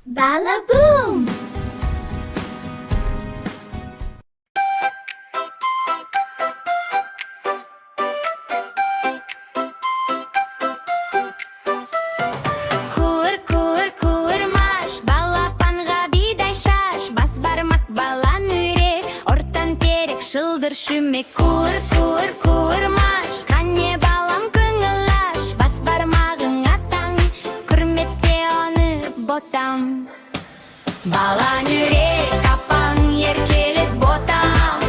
Balaboom! Kur, kur, kurmaş, balapanға бидай шаш, бас бармақ балан үрек, ортан терек, шылдыр шүмек. Kur, kur, kurmaş, қане балам көңіл аш, бас бармағың атаң, құрметте оны ботам. Балан үрек, апаң, еркелет ботам,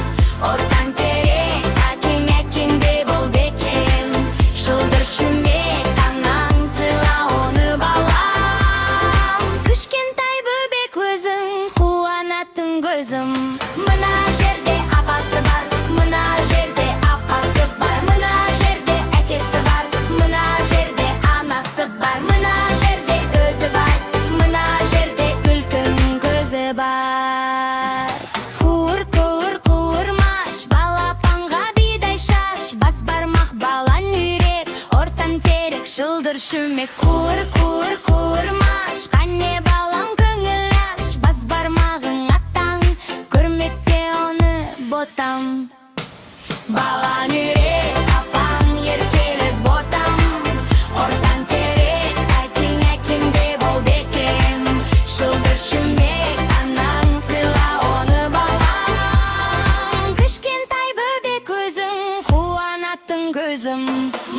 ортан терек, әкең әкеңде бол бекем, шылдыр шүмек, анаң сыйла оны балам. Кішкентай бөбек өзің, қуанатын көзім. Мына жерде апасы бар, мына жерде апасы бар, мына жерде әкесі бар, мына жерде анасы бар, мына жерде өзі бар, мына жерде күлкінің көзі бар. Қуыр, қуыр, қуырмаш, балапанға бидай шаш, бас бармақ балан үйрек, ортан терек, шылдыр шүмек. Қуыр, қуыр, қуырмаш, қане балам көңіл аш, бас бармағың аттаң, көрмекте оны ботам. Балан үйрек, апаң, еркелет ботам, ортан терек, әкең әкеңде бол бекем, шылдыр шүмек, анаң сыйла оны балам. Кішкентай бөбек өзің, қуанатын көзім.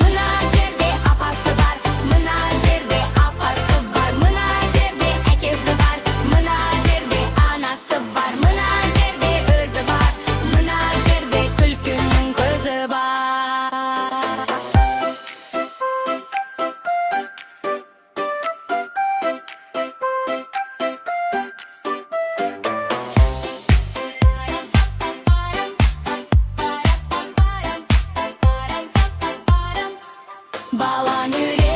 Мына жерде апасы бар, мына жерде апасы бар, мына жерде әкесі бар, мына жерде анасы бар, мына жерде өзі бар, мына жерде күлкінің көзі бар. Балан үйрек